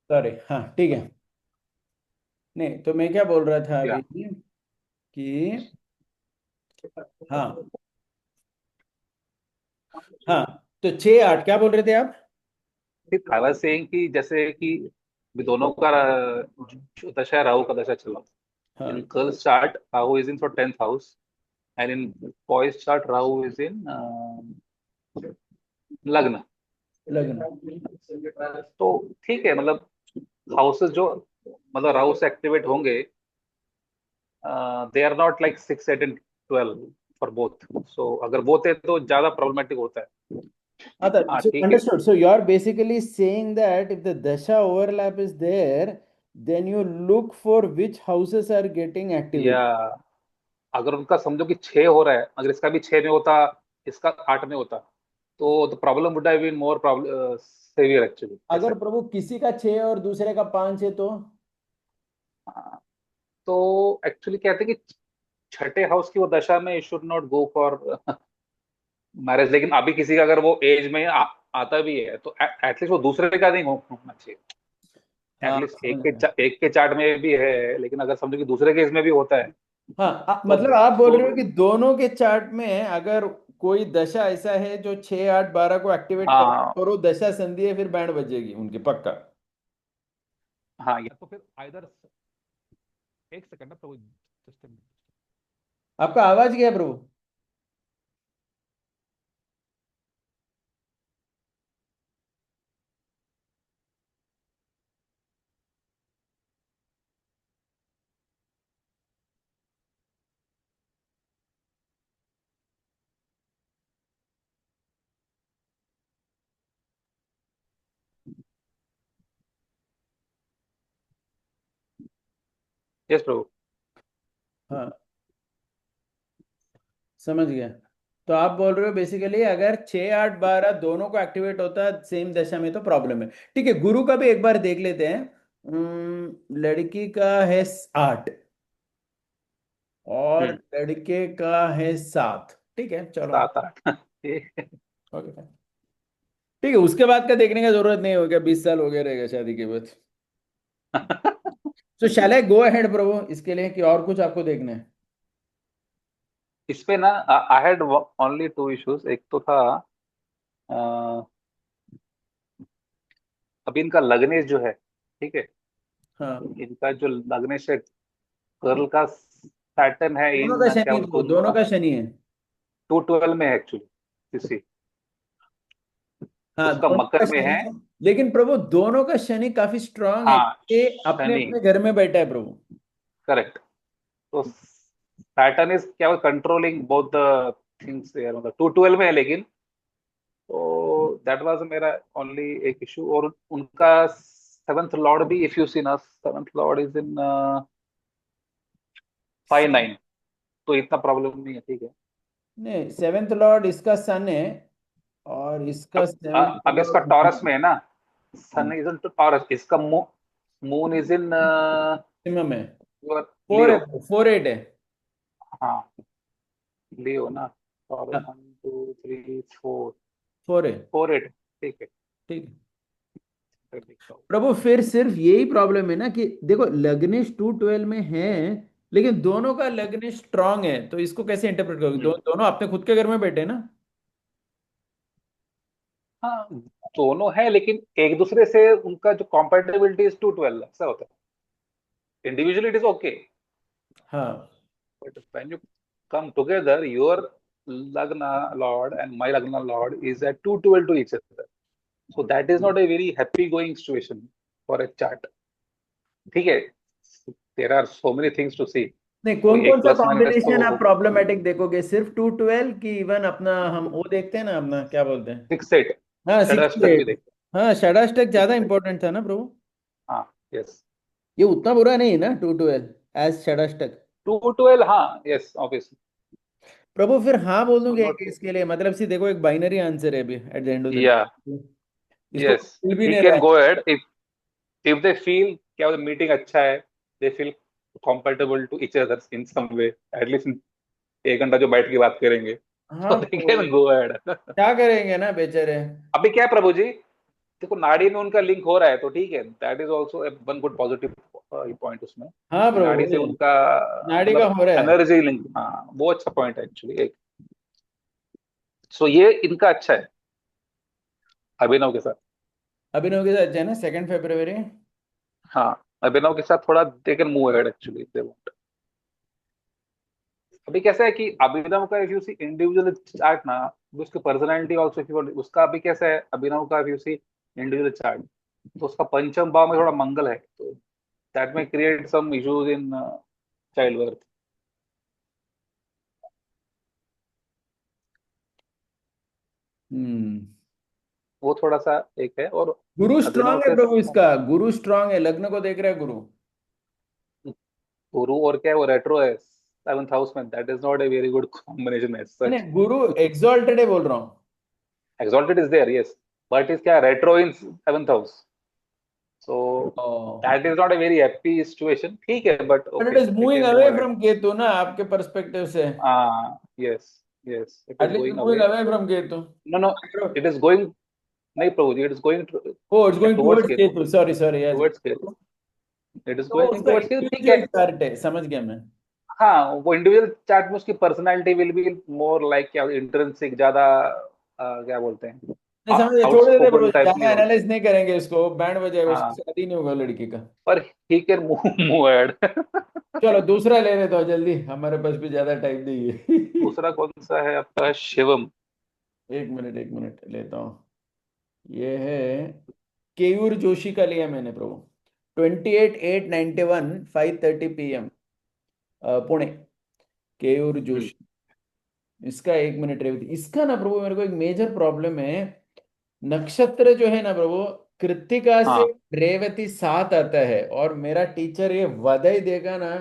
Sorry, हाँ ठीक है। नहीं तो मैं क्या बोल रहा था या अभी कि हाँ, हाँ, तो 6 8 क्या बोल रहे थे आप? आई वाज सेइंग कि जैसे कि भी दोनों का जो दशा है, राहु का दशा चला। इन हाँ, girls chart Rahu is in for 10th house, and in boys chart Rahu is in लग्न। लगना। तो ठीक है, मतलब हाउसेस जो मतलब राहु से एक्टिवेट होंगे, they are not like 6 8 and 12 for both. So अगर वो थे तो ज्यादा प्रॉब्लमेटिक होता है। हाँ So ठीक है। understood. So you are basically saying that if the dasha overlap is there, then you look for which houses are getting या activated. अगर उनका समझो कि 6 हो रहा है, अगर इसका भी 6 में होता, इसका 8 में होता, तो the problem would have been more problem saviour actually ऐसा अगर है। प्रभु किसी का 6 और दूसरे का 5 है तो? हाँ, तो एक्चुअली कहते हैं कि छठे हाउस की वो दशा में you should not go for marriage. लेकिन अभी किसी का अगर वो एज में आता भी है तो एटलीस्ट वो दूसरे का नहीं होना चाहिए। हाँ, एटलीस्ट समझ गया। एक के चार्ट में भी है, लेकिन अगर समझो कि दूसरे के इसमें भी होता है हाँ, तो मतलब आप बोल रहे हो दोनों। कि दोनों के चार्ट में अगर कोई दशा ऐसा है जो 6 8 12 को एक्टिवेट कर, हाँ और वो दशा संधि है, फिर बैंड बजेगी उनकी पक्का। हाँ, या तो फिर आइदर, एक सेकंड ना प्रभु, just a minute। आपका आवाज क्या है प्रभु? यस प्रभु। हाँ, समझ गया। तो आप बोल रहे हो बेसिकली अगर 6 8 12 दोनों को एक्टिवेट होता है सेम दशा में तो प्रॉब्लम है। ठीक है, गुरु का भी एक बार देख लेते हैं। लड़की का है 8 और हम्म। लड़के का है 7। ठीक है, चलो। 7 8 ठीक है। ओके, ठीक है, उसके बाद का देखने का जरूरत नहीं हो गया, 20 साल हो गए रहेगा शादी के बाद। तो शैल आई गो अहेड प्रभु इसके लिए कि और कुछ आपको देखना है? इस पे ना आई हैड ओनली 2 इश्यूज। एक तो था अ, अभी इनका लग्नेश जो है, ठीक है, हाँ, इनका जो लग्नेश है, गर्ल का सैटर्न है दोनों का इन क्या शनि बोलते प्रभु, हैं दोनों उनका, का शनि है। 212 में है एक्चुअली किसी, हाँ, उसका दोनों का मकर में शनि है। है। लेकिन प्रभु दोनों का शनि काफी स्ट्रांग है, हाँ ये अपने शनि, अपने घर में बैठा है प्रभु। करेक्ट। तो सैटर्न इज क्या कंट्रोलिंग बोथ द थिंग्स यार, मतलब 212 में है लेकिन। तो दैट वाज मेरा ओनली एक इशू। और उनका सेवंथ लॉर्ड भी, इफ यू सी ना, सेवंथ लॉर्ड इज इन 5 9, तो इतना प्रॉब्लम नहीं है, ठीक है। नहीं, सेवेंथ लॉर्ड इसका सन है और इसका सेवेंथ अब इसका टॉरस लॉर्ड में है ना, सन इज इन टॉरस, इसका मून इज इन मैक्सिमम है। योर 4 लियो। है, 4 8 है। हाँ लियो ना, टॉरस हाँ, 1 2 3 4, 4 है। 4 8, ठीक है। ठीक है फिर देखता हूँ। प्रभु, फिर सिर्फ यही प्रॉब्लम है ना कि देखो लग्नेश 212 में है, लेकिन दोनों का लग्नेश स्ट्रांग है, तो इसको कैसे इंटरप्रेट करोगे? हम्म। दोनों अपने खुद के घर में बैठे हैं ना। हाँ दोनों है, लेकिन एक दूसरे से उनका जो कॉम्पेटिबिलिटी इज 212, ऐसा होता है। इंडिविजुअली इट इज ओके, हाँ, but when you come together, your Lagna Lord and my Lagna Lord is at 212 to each other. So that is not a very happy going situation for a chart. ठीक है, there are so many things to see। नहीं, कोई कौन कौन एक सा plus minus तो combination आप प्रॉब्लमेटिक देखोगे? सिर्फ 212 की इवन अपना हम वो देखते हैं ना, अपना क्या बोलते हैं? 6 8, हाँ, सिक्स टू षडाष्टक भी एट देखते हाँ, षडाष्टक हैं। ज्यादा 6 8, इंपॉर्टेंट था ना प्रभु। हाँ यस। ये उतना बुरा नहीं है ना 212 एज षडाष्टक? 212 हाँ यस ऑब्वियसली। प्रभु फिर हाँ बोल दूंगे नोट इसके लिए, मतलब सी देखो एक बाइनरी आंसर है अभी at the end of the या डे। इसको यस, मिल भी ही नहीं रहा कैन है। Go ahead if they feel क्या मीटिंग अच्छा है, they feel compatible to each other in some way, at least 1 घंटा जो बैठ के बात करेंगे, हाँ so they Prabhu, can go ahead। क्या करेंगे ना बेचारे। अभी क्या है प्रभु जी? देखो नाड़ी में उनका लिंक हो रहा है तो ठीक है, that is also one good positive point उसमें, हाँ कि ब्रो, नाड़ी से वही है। उनका नाड़ी का मतलब हो रहा है। एनर्जी लिंक, हाँ वो अच्छा पॉइंट है एक्चुअली एक। सो ये इनका अच्छा है अभिनव के साथ। अभिनव के साथ है ना, 2 फरवरी। हाँ, अभिनव के साथ थोड़ा they can move ahead actually they want. अभी कैसा है कि अभिनव का if you see individual chart ना, उसकी पर्सनालिटी ऑल्सो इफ यू, उसका अभी कैसा है अभिनव का if you see individual chart, तो उसका पंचम भाव में थोड़ा मंगल है, तो that may create some issues in childbirth. Hmm. वो थोड़ा सा एक है। और गुरु अभिनव स्ट्रांग है के प्रभु, इसका गुरु स्ट्रांग है, लग्न को देख रहा है गुरु। गुरु और क्या है, वो रेट्रो है 7th हाउस में, that is not a very good combination as नहीं सच। नहीं, गुरु एग्जॉल्टेड है बोल रहा हूँ। Exalted is there yes, but is क्या retro in 7th house, so but that is not a very happy situation, ठीक है but it okay is we moving can away move ahead. From Ketu ना, आपके perspective से। Yes, yes it is at least going moving away. Away from Ketu. No no, it is going, नहीं Prabhu ji, it is going oh, it's going towards towards Ketu, Ketu, sorry sorry, yes. Towards Ketu, it is तो going उसका towards Ketu, ठीक है। Individual chart है, समझ गया मैं। हाँ वो इंडिविजुअल चार्ट में उसकी personality will be more like क्या इंट्रिंसिक, ज्यादा क्या बोलते हैं, नहीं समझ गया, छोड़ देते ब्रो, आउटस्पोकन टाइप नहीं ज्यादा होगा। एनालाइज नहीं करेंगे इसको, बैंड बजाएगा, उसकी हाँ, शादी नहीं होगा लड़की का। पर he can move move ahead. चलो दूसरा ले लेता हूँ जल्दी, हमारे पास भी ज्यादा टाइम नहीं है। दूसरा कौन सा है आपका, शिवम। एक मिनट लेता हूँ। ये है केयूर जोशी का लिया मैंने प्रभु। 28/8/91, 5:30 PM, पुणे। केयूर हम्म, जोशी। इसका 1 मिनट रेवती, इसका ना प्रभु मेरे को एक मेजर प्रॉब्लम है। नक्षत्र जो है ना प्रभु, कृत्तिका से हाँ, रेवती साथ आता है, और मेरा टीचर ये वदई देगा ना,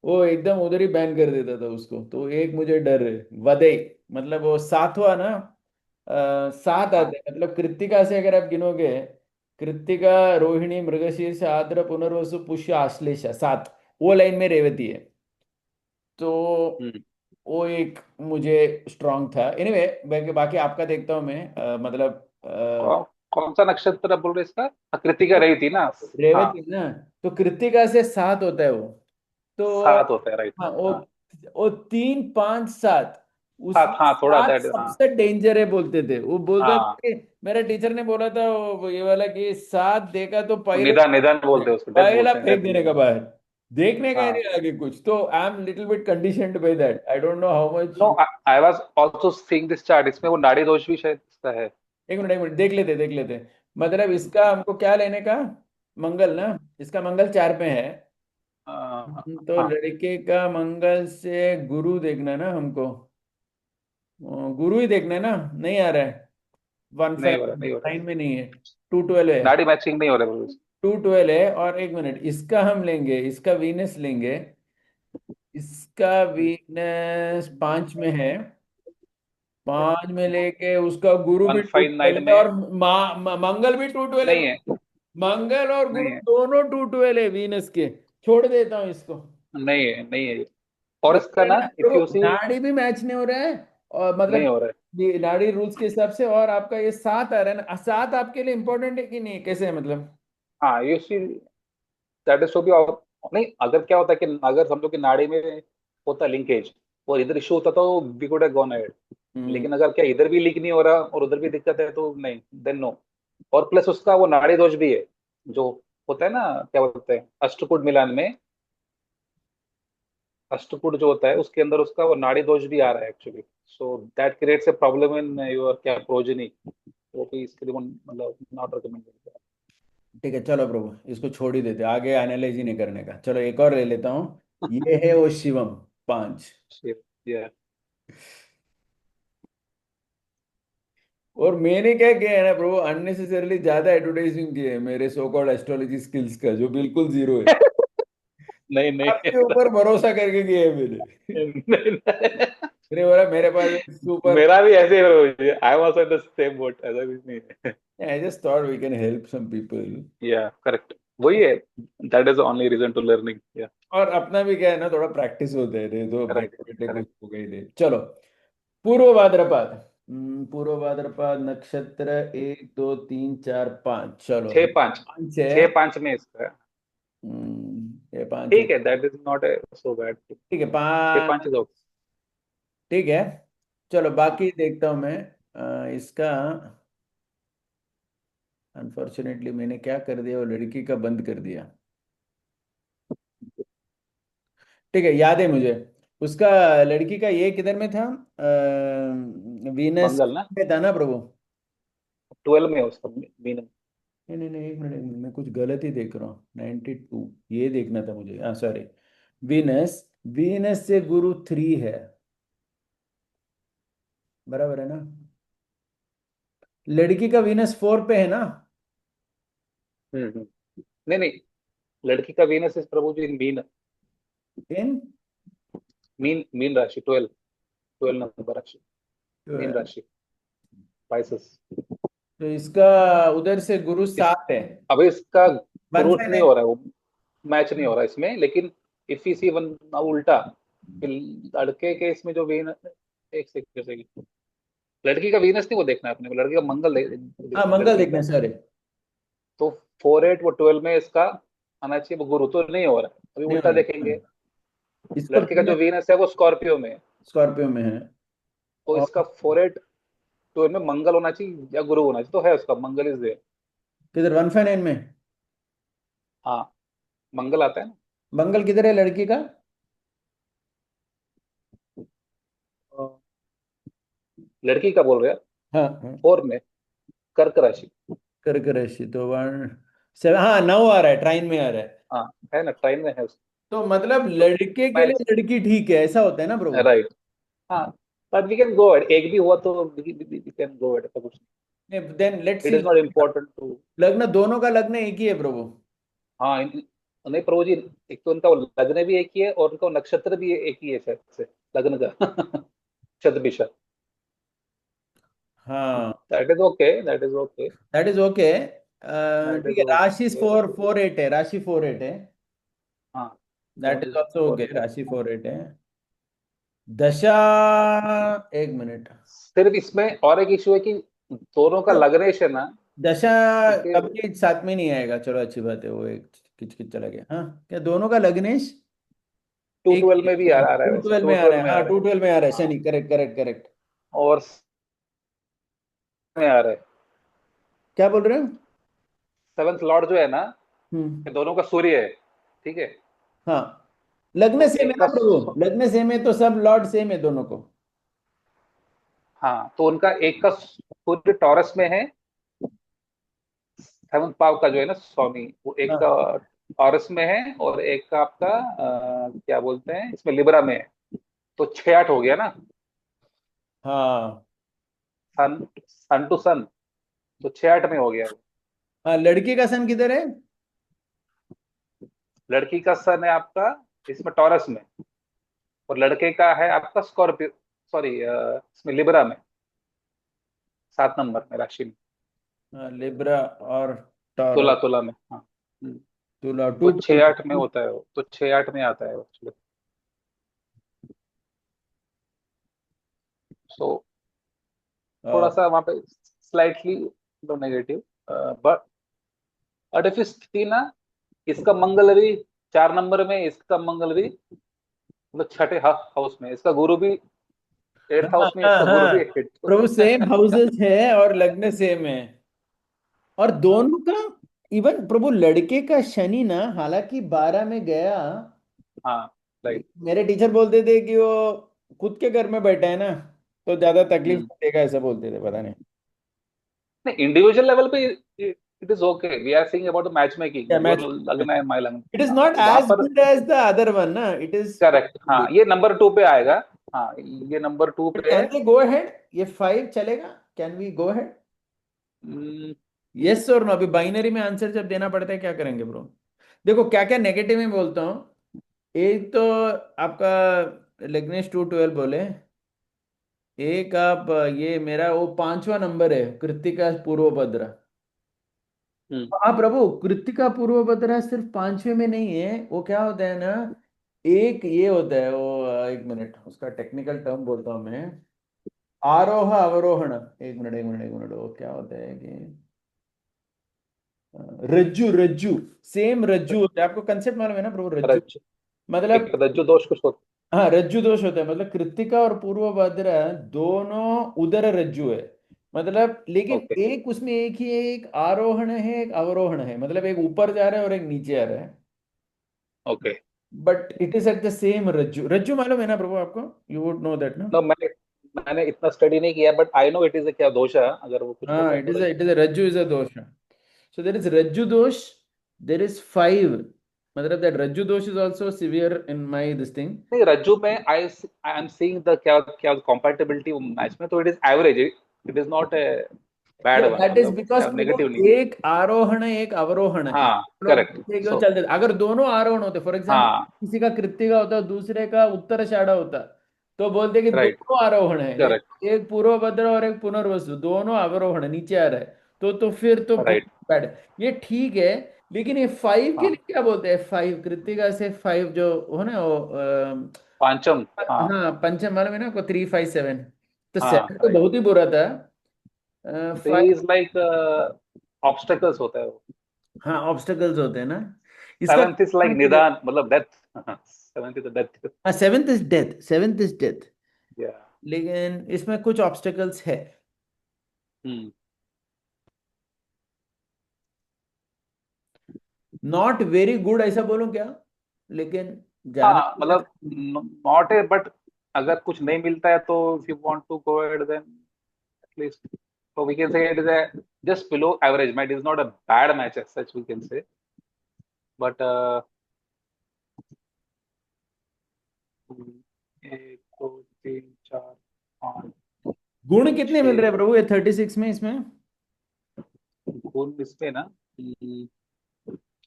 वो एकदम उधर ही बैन कर देता था उसको, तो एक मुझे डर है। वदई मतलब वो सातवां ना, सात हाँ, आते हैं, मतलब कृत्तिका से अगर आप गिनोगे, कृत्तिका, रोहिणी, मृगशीर्ष, आद्र, पुनर्वसु, पुष्य, आश्लेषा, सात, वो लाइन में रेवती है। तो हम्म। वो एक मुझे स्ट्रांग था। एनीवे बाकी बाकी आपका देखता हूँ मैं, मतलब कौन सा नक्षत्र बोल रहे इसका, कृतिका रही थी ना। हाँ, रेवती ना, तो कृत्तिका से सात होता है वो। तो 7 होता है राइट। हाँ, हाँ, वो 3 5 7, उसमें 7, हाँ थोड़ा सात दैट, हाँ, सबसे डेंजर है बोलते थे, वो बोलता था हाँ। कि मेरा टीचर ने बोला था वो ये वाला कि सात देखा तो वो पहले निदान, निदान बोलते हैं उसको, डेथ पहला बोलते हैं, फेंक डेथ देने निदान। का बाहर, देखने का ही हाँ, नहीं आगे कुछ। तो I am little bit conditioned by that, I don't know how much. No I was also seeing this chart, इसमें वो नाड़ी दोष भी शायद इसका है। एक मिनट देख लेते। मतलब इसका हमको क्या लेने का, मंगल ना, इसका मंगल 4 पे है। तो हाँ, लड़के का मंगल से गुरु देखना है ना हमको। गुरु ही देखना है ना, नहीं आ रहा है। वन नहीं हो फाइव रहा, नहीं हो नाइन रहा, में नहीं है। 212 है। नाड़ी मैचिंग नहीं हो रहा है। 212 है, और 1 मिनट, इसका हम लेंगे, इसका वीनस लेंगे। इसका वीनस 5 में है। 5 में लेके उसका गुरु भी one two fine nine twelve है, में और मंगल भी 212 नहीं है। है, मंगल और गुरु नहीं है, दोनों 212 है वीनस के। छोड़ देता हूँ इसको। नहीं है, नहीं है। और ये इसका है ना ना, इफ तो यू सी, नाड़ी भी मैच नहीं हो रहा है, और नहीं मतलब हो रहा है। ये नाड़ी रूल्स के हिसाब से, और आपका ये सात आ रहा है ना, सात आपके लिए इंपॉर्टेंट है कि नहीं, कैसे है मतलब। हाँ you see that is to be, नहीं अगर क्या होता है कि अगर समझो कि नाड़ी में होता लिंकेज और इधर इशू होता तो we could have gone ahead. Hmm. लेकिन अगर क्या इधर भी लीक नहीं हो रहा और उधर भी दिक्कत है तो नहीं, देन नो। और प्लस उसका वो नाड़ी दोष भी है जो होता है ना, क्या बोलते हैं अष्टकूट मिलान में, अष्टकूट जो होता है उसके अंदर उसका वो नाड़ी दोष भी आ रहा है actually. So that creates a problem in your क्या प्रोजेनी, वो भी इसके लिए मतलब नॉट रिकमेंडेड। ठीक है चलो प्रभु, इसको छोड़ ही देते, आगे एनालाइज ही नहीं करने का। चलो एक और ले लेता हूँ। ये है वो शिवम, 5। या और मैंने क्या किया है ना प्रभु, अननेसेसरली ज्यादा एडवर्टाइजिंग की है मेरे सो कॉल्ड एस्ट्रोलॉजी स्किल्स का, जो बिल्कुल जीरो है। नहीं नहीं। आपके ऊपर भरोसा करके किया है मैंने। नहीं, नहीं। मैंने बोला मेरे पास एक सुपर। मेरा भी ऐसे ही, I was at the same boat, ऐसा कुछ नहीं है। I just thought we can help some people. Yeah correct, वही है, that is only reason to learning. या और अपना भी क्या है ना, थोड़ा प्रैक्टिस होते है, नहीं तो करेक्ट, बैठे बैठे कुछ करेक्ट। हो गई नहीं। चलो, पूर्व भाद्रपद। पूर्व भाद्रपद नक्षत्र 1 2 3 4 5, चलो छः पाँच, 5 है। 6 5 में इसका है। ये 5 है। ठीक है, that is not A so bad. ठीक है, छः 5। पाँच इज ओके। ठीक है, चलो हाँ। बाकी देखता हूँ मैं। इसका अनफॉर्चुनेटली मैंने क्या कर दिया, वो लड़की का बंद कर दिया। ठीक है, याद है मुझे। उसका लड़की का ये किधर में था, वीनस मंगल ना, में था ना प्रभु? 12 में है उसका मीन। नहीं नहीं नहीं, एक मिनट, मैं कुछ गलत ही देख रहा हूँ। 92 ये देखना था मुझे, हाँ सॉरी। वीनस, वीनस से गुरु 3 है, बराबर है ना? लड़की का वीनस 4 पे है ना? हम्म। नहीं नहीं, लड़की का वीनस इस प्रभु जी मीन, इन मीन राशि, 12 नंबर राशि, मीन तो राशि, स्पाइसेस। इसका उधर से गुरु इस 7 है। अब इसका वन ग्रोथ फाइव नहीं नाइन हो रहा है, वो मैच नहीं हो रहा इसमें, लेकिन इफ यू सी वन उल्टा, फिर लड़के के इसमें जो वीन, एक सेकंड जैसे कि लड़की का वीनस नहीं वो देखना है अपने को, लड़की का मंगल हाँ मंगल लड़की देखना, का। सॉरी। तो 4 8 वो 12 में इसका आना चाहिए, वो गुरु तो नहीं हो रहा है, अभी नहीं उल्टा होना, देखेंगे। इसको लड़के का जो वीनस है वो स्कॉर्पियो में है, स्कॉर्पियो में है। तो और इसका 4 8 12 में मंगल होना चाहिए या गुरु होना चाहिए, तो है उसका मंगल इज देयर। किधर 159 में? हाँ, मंगल आता है ना। मंगल किधर है लड़की का? लड़की का बोल रहे हैं, हाँ हाँ। 4 में, कर्क राशि। कर्क राशि तो 1 7, हाँ 9 आ रहा है, ट्राइन में आ रहा है। हाँ, है ना, टाइम में है उसका। तो मतलब तो लड़के के मैं, लिए लड़की ठीक है, ऐसा होता है ना प्रभु? राइट, हाँ, but we can go at, एक भी हुआ तो वी कैन गो एट, ऐसा कुछ देन लेट्स नहीं, see. It is not important to. लग्न दोनों का लग्न एक ही है प्रभु? हाँ, नहीं प्रभु जी, एक तो उनका वो लग्न भी एक ही है और उनका नक्षत्र भी एक ही है शायद से, लग्न का शतभिषा। हाँ, that is okay, that is okay, that is okay. That ठीक इज है, राशि ओके। 4 4 8 है, राशि 4 8 है। हाँ, that that is is also okay, for it. राशि 4 8 है। दशा, एक मिनट। सिर्फ इसमें और एक इशू है कि दोनों का लग्नेश है ना, दशा क्योंकि कभी साथ में नहीं आएगा, चलो अच्छी बात है, वो एक किच किच चला गया। हाँ, क्या दोनों का लग्नेश टू एक ट्वेल्व ही में भी है? आ रहा है, टू वैसे ट्वेल्व टू में आ रहा ट्वेल्व है, में आ हाँ रहा है। 2 12 में आ रहा है, हाँ, शनि, करेक्ट करेक्ट करेक्ट। और में आ रहा है, क्या बोल रहे हो? 7th लॉर्ड जो है ना, हम्म। ये दोनों का सूर्य है, ठीक है। हाँ, लग्न तो सेम है एक ना का प्रभु? लग्न सेम है तो सब लॉर्ड सेम है दोनों को। हाँ, तो उनका एक का सूर्य टॉरस में है, 7th पाव का जो है ना स्वामी, वो एक का हाँ टॉरस में है, और एक का आपका क्या बोलते हैं इसमें, लिब्रा में है। तो 6 8 हो गया ना, हाँ सन, सन टू सन, तो 6 8 में हो गया वो। हाँ, लड़की का सन किधर है? लड़की का सन है आपका इसमें टॉरस में, और लड़के का है आपका स्कॉर्पियो, सॉरी इसमें लिब्रा में, 7 नंबर में राशि में, हाँ, लिब्रा और टॉरस। तुला तुला में, हाँ। तुला तो टू 6 8 में होता है वो, तो 6 8 में आता है वो एक्चुअली। सो थोड़ा सा वहां पे slightly negative, but but if स्थिति ना, इसका मंगल भी 4 नंबर में, इसका मंगल भी मतलब छठे हाउस में, इसका गुरु भी 8th हाँ हाउस में, हाँ इसका गुरु भी हाँ, 8th। प्रभु सेम हाउसेस है और लग्न सेम है। और हाँ, दोनों का, इवन प्रभु लड़के का शनि ना, हालांकि 12 में गया, हाँ, राइट। लेकिन मेरे टीचर बोलते थे कि वो खुद के घर में बैठा है ना, तो ज्यादा तकलीफ हम्म। नहीं देगा, ऐसा बोलते थे, पता नहीं नहीं, इंडिविजुअल लेवल पे it is okay, we are seeing about the match क्या मेकिंग, योर मैच। लगना है माय लगना। इट इज हाँ, नॉट तो वहां एज पर good as the other one ना, इट इज। करेक्ट, हाँ, ये नंबर 2 पे आएगा। हाँ, ये नंबर 2 पे है। कैन वी गो अहेड, ये 5 चलेगा? Can we go ahead? Hmm, yes और नो, अभी बाइनरी में आंसर जब देना पड़ता है क्या करेंगे ब्रो? देखो क्या क्या नेगेटिव में बोलता हूँ। एक तो आपका लिग्नेश 2 12 बोले। एक आप ये मेरा वो 5वां नंबर है, कृतिका पूर्वभद्रा। हम्म, हाँ प्रभु, कृतिका पूर्वभद्रा सिर्फ 5वें में नहीं है, वो क्या होता है ना, एक ये होता है वो, एक मिनट उसका टेक्निकल टर्म बोलता हूँ मैं। आरोह अवरोहण, एक मिनट एक मिनट एक मिनट, वो क्या होता है कि रज्जु रज्जु, सेम रज्जु होता है, आपको कंसेप्ट मालूम है ना प्रभु, रज्जु रज्जु, मतलब। एक रज्जु दोष कुछ होता हाँ रज्जु दोष होता है, मतलब कृत्तिका और पूर्वभद्रा दोनों उदर रज्जु है, मतलब है। लेकिन ओके। एक उसमें एक ही है, एक आरोहण है एक अवरोहण है, मतलब एक ऊपर जा रहा है और एक नीचे आ रहा है, okay. But it is eight the same रज्जु। रज्जु मालूम है ना प्रभु आपको, यू वुड नो दैट ना। नो, मैंने मैंने इतना स्टडी नहीं किया, but I know it is क्या दोष है, अगर वो कुछ हाँ होता है थोड़ा। इट इज अ रज्जु इज अ दोष, so there is rajju dosh, there is five, मतलब that rajju dosh is also severe in my this thing। नहीं, रज्जू में आई एम सीइंग द क्या क्या कंपैटिबिलिटी मैच में, तो it is average, it is not a bad या one, that is मतलब because क्या प्रभु नेगेटिव नहीं। एक आरोहण है एक अवरोहण है, हाँ, हम लोग करेक्ट। पीछे क्यों सो चलते थे? अगर दोनों आरोहण होते, फॉर एग्जाम्पल हाँ, किसी का कृत्तिका होता दूसरे का उत्तराषाढ़ा होता, तो बोलते कि राइट, दोनों आरोहण है, करेक्ट, लेकिन एक पूर्वभद्र और एक पुनर्वसु दोनों अवरोहण है, नीचे आ रहा है, तो फिर तो बहुत राइट। बैड है। ये ठीक है, लेकिन ये फाइव के हाँ, लिए क्या बोलते हैं? फाइव कृत्तिका से फाइव जो हो ना वो पांचम। हाँ, हाँ पंचम मालूम है ना आपको, 3 5 7, तो हाँ, 7 तो राइट। बहुत ही बुरा था। Three is five, like obstacles होता है वो। हाँ ऑब्स्टेकल्स होते हैं ना, इसका सेवेंथ इज लाइक कारण क्या निदान, मतलब डेथ। Seventh is death. हाँ seventh is death, seventh is death, yeah. लेकिन इसमें कुछ ऑब्स्टेकल्स है, हम्म। नॉट वेरी गुड ऐसा बोलूं क्या, लेकिन जाना हाँ, चाहिए मतलब था। नॉट ए, बट अगर कुछ नहीं मिलता है तो if you want to go ahead then at least, so we can say it is a just below average match. It is not a bad match as such, we can say, but एक दो तीन चार पाँच गुण कितने मिल रहे छः, हैं प्रभु ये 36 में इसमें? गुण इसमें ना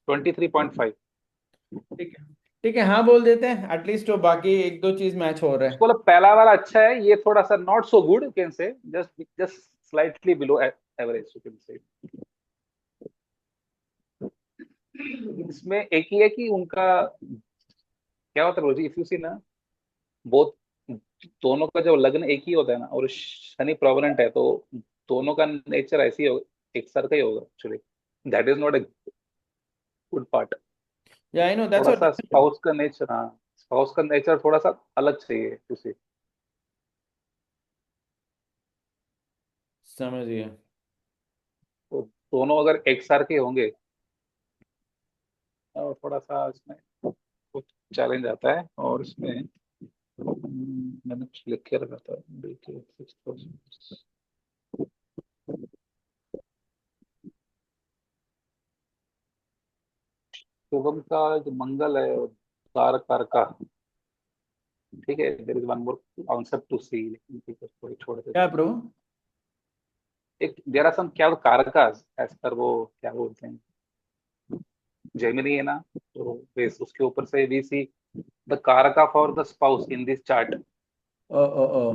23.5। ठीक है ठीक है, हाँ बोल देते हैं, एटलीस्ट तो बाकी एक दो चीज मैच हो रहा है। उसको मतलब पहला वाला अच्छा है, ये थोड़ा सा not so good, you can say just just slightly below average, you can say. इसमें एक ही है कि उनका क्या होता है रोजी, इफ यू सी ना, बोथ दोनों का जो लग्न एक ही होता है ना, और शनि प्रोमिनेंट है, तो दोनों का नेचर ऐसी होगा, एक सर का ही होगा actually. That is not a good part. या आई नो दैट्स थोड़ा सा व्हाट, स्पाउस का नेचर, हाँ, स्पाउस का नेचर थोड़ा सा अलग चाहिए उसे। समझ गया। तो दोनों अगर एक सार के होंगे, तो थोड़ा सा इसमें कुछ चैलेंज आता है, और इसमें मैंने कुछ लिख के रखा था, देखिए 6,000। शुभम का जो मंगल है, कारक का, ठीक है, there is one more concept to see, लेकिन ठीक है, थोड़ी छोड़ क्या देते हैं। प्रभु? एक देर आर सम क्या कारकास, एज पर वो क्या बोलते हैं, जेमिनी है ना, तो बेस उसके ऊपर से we see the karaka for the spouse in this chart, oh oh oh,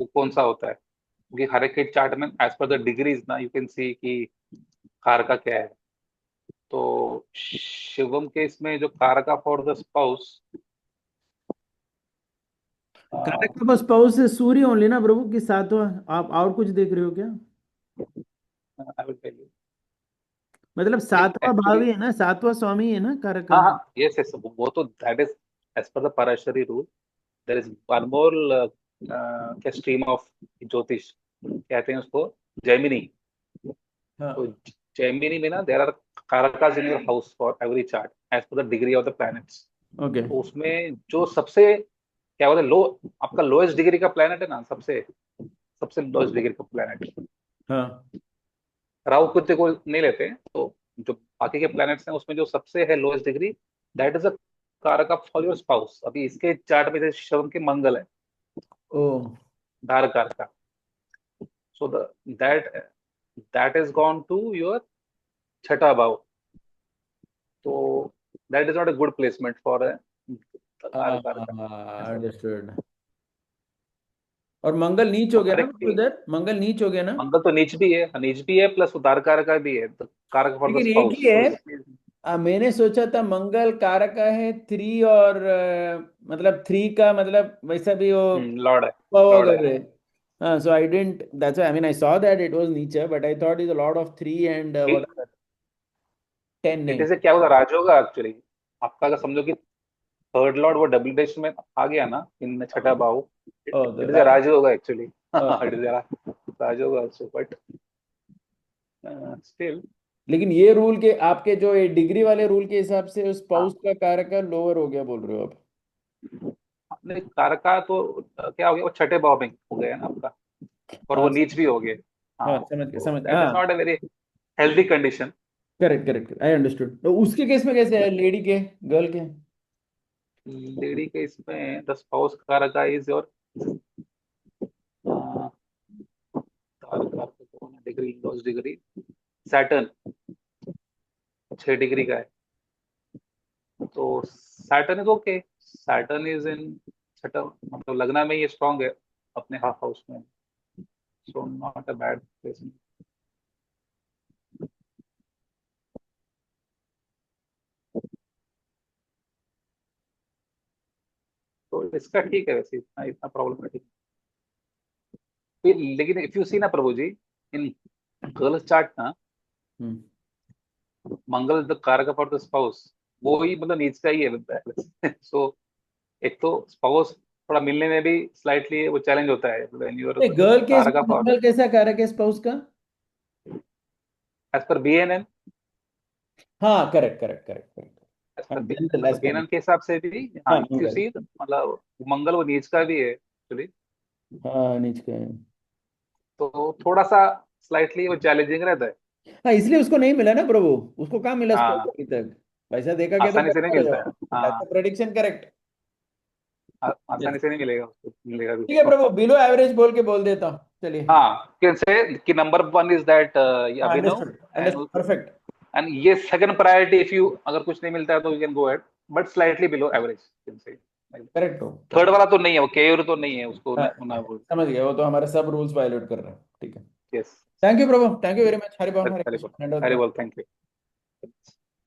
वो कौन सा होता है, क्योंकि हर एक चार्ट में एज पर द डिग्रीज ना, यू कैन सी कि कारका क्या है। तो शिवम के इसमें जो कारका फॉर द स्पाउस, कारक का स्पाउस से सूर्य ओनली ना प्रभु की सातवां, आप और कुछ देख रहे हो क्या? I will tell you. मतलब नहीं, सातवां भाव एक्चुअली, ही है ना, सातवां स्वामी है ना कारक का। हाँ, हाँ, यस, यस, वो तो that is as per the Parashari rule. There is one more क्या स्ट्रीम ऑफ ज्योतिष कहते हैं उसको, जैमिनी। तो हाँ जैमिनी में ना there are karakas in your house for every chart as per the degree of the planets. Okay. तो उसमें जो सबसे क्या बोलते हैं लो, आपका लोएस्ट डिग्री का प्लैनेट है ना, सबसे सबसे लोएस्ट डिग्री का प्लैनेट, हाँ राहु कुछ को नहीं लेते हैं, तो जो बाकी के प्लैनेट्स हैं उसमें जो सबसे है lowest degree, that is a कारक ऑफ फॉर योर स्पाउस। अभी इसके चार्ट में जैसे श्रवण के मंगल है, ओ, धार कारका, so the that that is gone to your छठा भाव, तो that is not a good placement for धार कारका। ऐसा अंडरस्टूड। और मंगल नीच हो तो गया हर ना एक प्रभु, इधर मंगल नीच हो गया ना। मंगल तो नीच भी है, प्लस उदार कारका भी है, तो कारक फॉर द लेकिन एक ही स्पाउस, तो है, इसलिए मैंने सोचा था मंगल कारक का है 3, और मतलब 3 का मतलब वैसा भी वो लॉर्ड है, लॉर्ड है। वगैरह है, हाँ, so I didn't, that's why, I mean, I saw that it was नीचे, but I thought it's a lot of 3 and what are 10 नहीं. इट इज क्या होगा राजयोगा एक्चुअली। आपका अगर समझो कि थर्ड लॉर्ड वो डब्ल्यू डैश में आ गया ना इन छठा हाँ. बाहु, Oh, the it is right. Rajyoga actually. Oh. It is Rajyoga also but still. लेकिन ये रूल के आपके जो ये डिग्री वाले रूल के हिसाब से उस स्पाउस का कारक का लोअर हो गया बोल रहे हो आप? अपने कारका तो क्या हो गया, वो छठे भाव में हो गया ना आपका, और वो हाँ. नीच भी हो गए। हाँ, हाँ, समझ गया, तो समझ गया, दैट इज हाँ. Not a very healthy condition. Correct, correct, I understood. तो उसके केस में कैसे है, लेडी के, गर्ल के? लेडी के इसमें द स्पाउस कारका इज योर कारका degree, loss degree, Saturn 6 degree का है। तो Saturn is okay, Saturn is in छठा, मतलब लग्न में ये स्ट्रांग है अपने हाफ हाउस में, so not a bad place. तो इसका ठीक है वैसे, इतना इतना प्रॉब्लमेटिक। लेकिन इफ यू सी ना प्रभु जी, इन गर्ल चार्ट ना, हम्म. मंगल द कारक फॉर द स्पाउस, वो ही मतलब नीच का ही है। सो एक तो स्पाउस थोड़ा मिलने में भी स्लाइटली वो चैलेंज होता है when you are girl case कारक में फॉर, मंगल कैसा कारक है स्पाउस का? एज पर बीएनएन, हाँ, correct, correct, correct, correct. As हाँ, पर जनरल मतलब एज पर. बीएनएन के हिसाब से भी, हाँ हाँ, इफ यू मंगल. सी मतलब मंगल वो नीच का भी है एक्चुअली। हाँ, नीच का है. तो थोड़ा सा स्लाइटली वो चैलेंजिंग रहता है। हाँ, इसलिए उसको नहीं मिला ना प्रभु. उसको कहाँ मिला स्पाउस हाँ, अभी तक? वैसा देखा गया तो आसानी से नहीं बराबर है मिलता है। जवाब. हाँ, दैट्स प्रेडिक्शन करेक्ट. आसानी से नहीं मिलेगा उसको, मिलेगा भी। ठीक है प्रभु, बिलो एवरेज बोल के बोल देता हूँ, चलिए. हाँ, कैन से कि number one is that Abhinav, understood, understood, and perfect. ये सेकंड प्रायोरिटी, इफ यू अगर कुछ नहीं मिलता है तो you can go eight, but slightly below average can say. Correct हो, थर्ड करेक्ट. वाला तो नहीं है, वो केयूर तो नहीं है उसको हाँ, होना वो। समझ गया, वो तो हमारे सब रूल्स वायलेट कर रहे हैं. ठीक है. Yes. Thank you Prabhu, thank you very much. Hari बोल, हरे हरी बोल, कृष्ण, दंडवत हरी प्रणाम. बोल, थैंक यू।